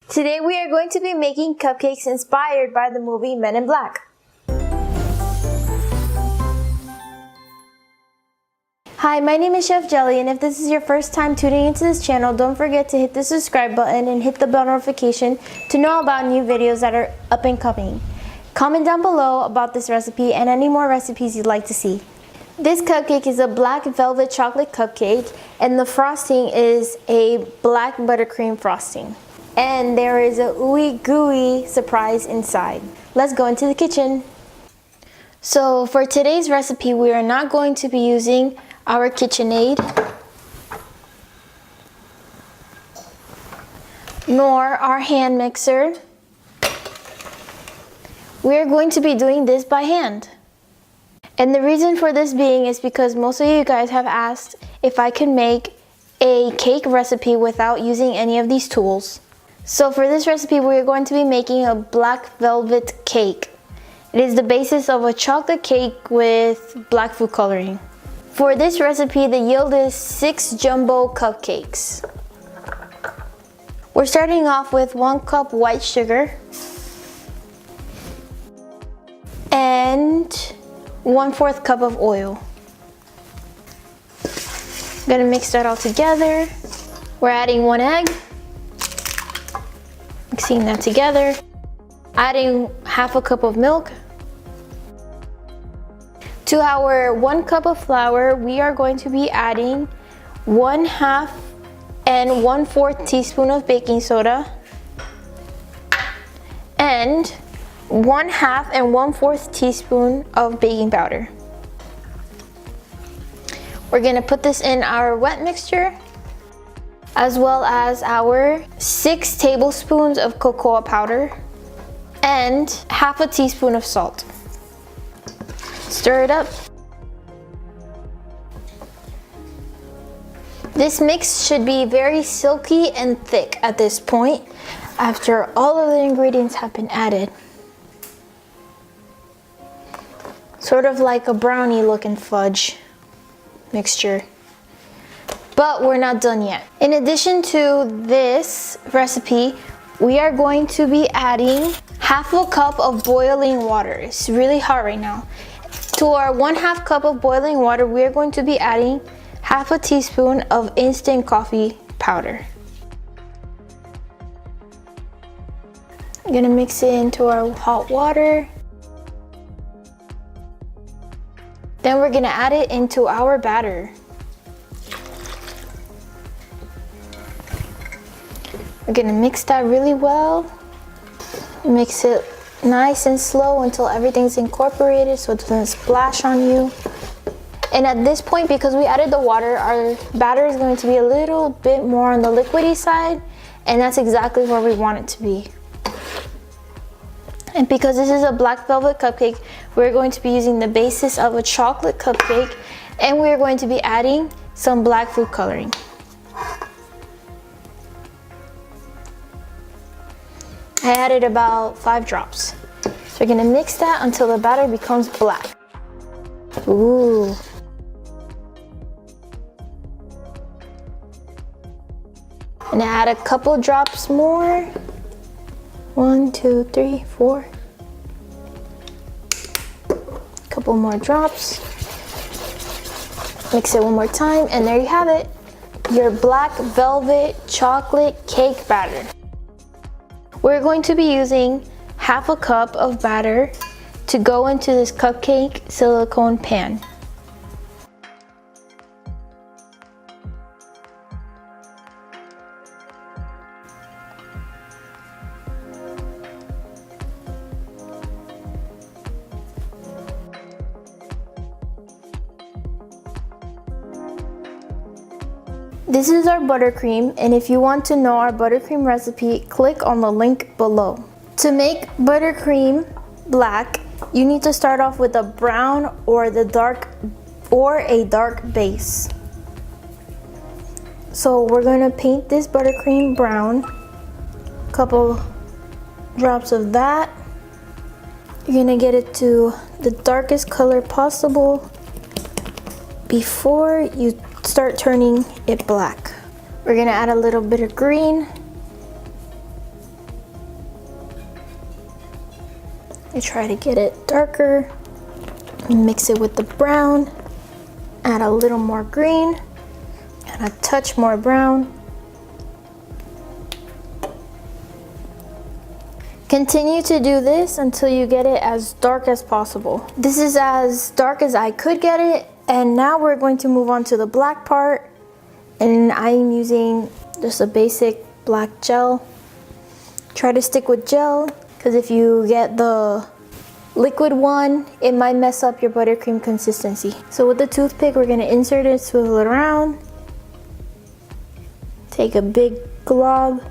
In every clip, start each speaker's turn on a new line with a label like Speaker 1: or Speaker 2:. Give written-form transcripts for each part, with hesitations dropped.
Speaker 1: Today we are going to be making cupcakes inspired by the movie Men in Black. Hi, my name is Chef Jelly, and if this is your first time tuning into this channel, don't forget to hit the subscribe button and hit the bell notification to know about new videos that are up and coming. Comment down below about this recipe and any more recipes you'd like to see. This cupcake is a black velvet chocolate cupcake, and the frosting is a black buttercream frosting. And there is a ooey gooey surprise inside. Let's go into the kitchen. So for today's recipe, we are not going to be using our KitchenAid, nor our hand mixer. We are going to be doing this by hand. And the reason for this being is because most of you guys have asked if I can make a cake recipe without using any of these tools. So for this recipe, we are going to be making a black velvet cake. It is the basis of a chocolate cake with black food coloring. For this recipe, the yield is 6 jumbo cupcakes. We're starting off with 1 cup white sugar and 1/4 cup of oil. I'm gonna mix that all together. We're adding 1 egg, mixing that together, adding 1/2 cup of milk. To our 1 cup of flour, we are going to be adding 1/2 and 1/4 teaspoon of baking soda and 1/2 and 1/4 teaspoon of baking powder. We're gonna put this in our wet mixture, as well as our 6 tablespoons of cocoa powder and 1/2 teaspoon of salt. Stir it up. This mix should be very silky and thick at this point after all of the ingredients have been added. Sort of like a brownie looking fudge mixture. But we're not done yet. In addition to this recipe, we are going to be adding 1/2 cup of boiling water. It's really hot right now. To our 1/2 cup of boiling water, we are going to be adding 1/2 teaspoon of instant coffee powder. I'm gonna mix it into our hot water. Then we're gonna add it into our batter. We're gonna mix that really well. Mix it nice and slow until everything's incorporated so it doesn't splash on you. And at this point, because we added the water, our batter is going to be a little bit more on the liquidy side, and that's exactly where we want it to be. And because this is a black velvet cupcake, we're going to be using the basis of a chocolate cupcake, and we're going to be adding some black food coloring. I added about 5 drops. So we're gonna mix that until the batter becomes black. Ooh. And add a couple drops more. 1, 2, 3, 4. Couple more drops. Mix it one more time, and there you have it. Your black velvet chocolate cake batter. We're going to be using 1/2 cup of batter to go into this cupcake silicone pan. This is our buttercream, and if you want to know our buttercream recipe, click on the link below. To make buttercream black, you need to start off with a brown or a dark base. So we're going to paint this buttercream brown. A couple drops of that. You're going to get it to the darkest color possible before you start turning it black. We're gonna add a little bit of green I try to get it darker, mix it with the brown, add a little more green, and a touch more brown. Continue to do this until you get it as dark as possible. This is as dark as I could get it, and now we're going to move on to the black part, and I'm using just a basic black gel. Try to stick with gel, because if you get the liquid one, it might mess up your buttercream consistency. So with the toothpick, we're gonna insert it, swivel it around, take a big glob,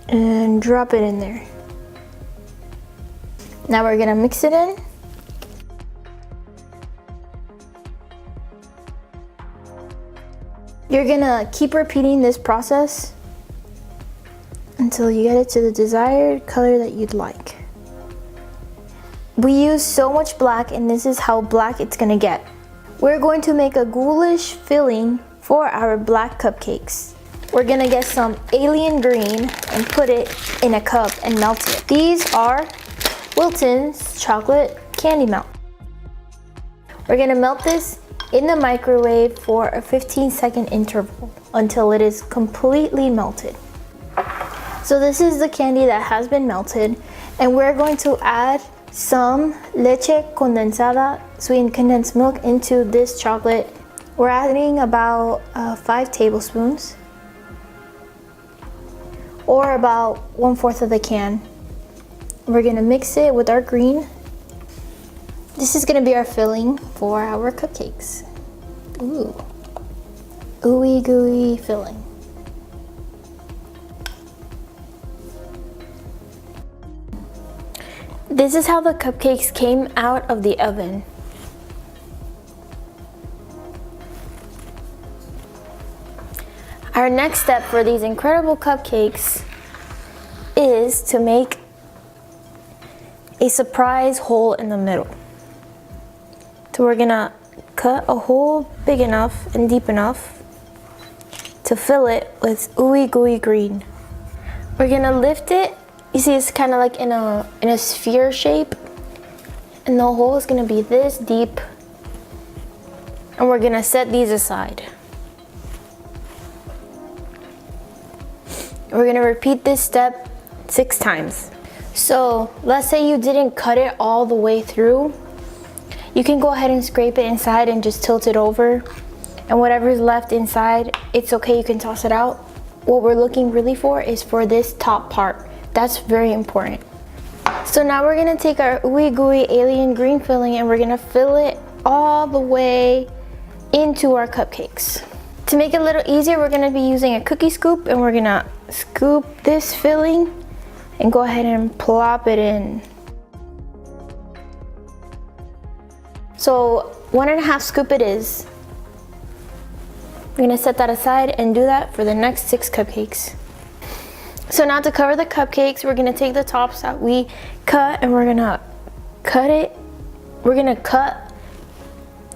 Speaker 1: and drop it in there. Now we're gonna mix it in. You're gonna keep repeating this process until you get it to the desired color that you'd like. We use so much black, and this is how black it's gonna get. We're going to make a ghoulish filling for our black cupcakes. We're gonna get some alien green and put it in a cup and melt it. These are Wilton's chocolate candy melt. We're gonna melt this in the microwave for a 15-second interval until it is completely melted. So this is the candy that has been melted, and we're going to add some leche condensada, sweetened condensed milk, into this chocolate. We're adding about 5 tablespoons, or about 1/4 of the can. We're gonna mix it with our green. This is gonna be our filling for our cupcakes. Ooh, ooey gooey filling. This is how the cupcakes came out of the oven. Our next step for these incredible cupcakes is to make a surprise hole in the middle. So we're gonna cut a hole big enough and deep enough to fill it with ooey gooey green. We're gonna lift it. You see, it's kind of like in a sphere shape, and the hole is gonna be this deep, and we're gonna set these aside. We're gonna repeat this step 6 times. So let's say you didn't cut it all the way through. You can go ahead and scrape it inside and just tilt it over, and whatever's left inside, it's okay, you can toss it out. What we're looking really for is for this top part. That's very important. So now we're gonna take our ooey gooey alien green filling, and we're gonna fill it all the way into our cupcakes. To make it a little easier, we're gonna be using a cookie scoop, and we're gonna scoop this filling and go ahead and plop it in. So 1.5 scoop it is. We're gonna set that aside and do that for the next 6 cupcakes. So now to cover the cupcakes, we're gonna take the tops that we cut, and we're gonna cut it. We're gonna cut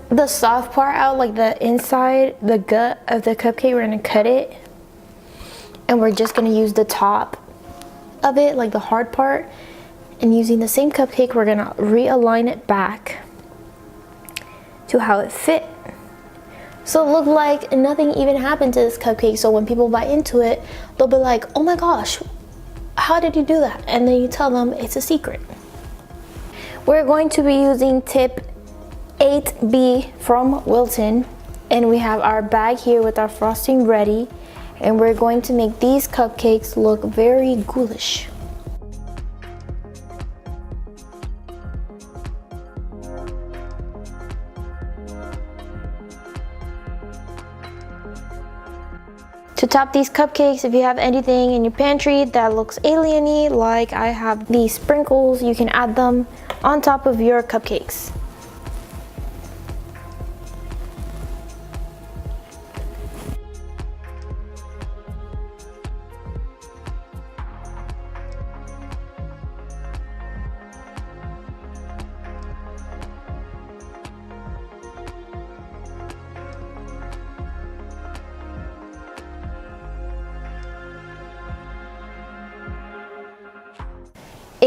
Speaker 1: the soft part out, like the inside, the gut of the cupcake. We're gonna cut it, and we're just gonna use the top of it, like the hard part, and using the same cupcake, we're gonna realign it back to how it fit. So it looked like nothing even happened to this cupcake, so when people bite into it, they'll be like, oh my gosh, how did you do that? And then you tell them it's a secret. We're going to be using tip 8B from Wilton, and we have our bag here with our frosting ready, and we're going to make these cupcakes look very ghoulish. To top these cupcakes, if you have anything in your pantry that looks alien-y, like I have these sprinkles, you can add them on top of your cupcakes.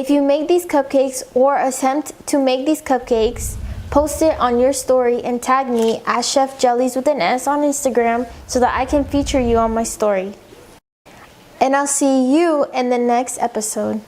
Speaker 1: If you make these cupcakes or attempt to make these cupcakes, post it on your story and tag me at Chef Jellies with an S on Instagram so that I can feature you on my story. And I'll see you in the next episode.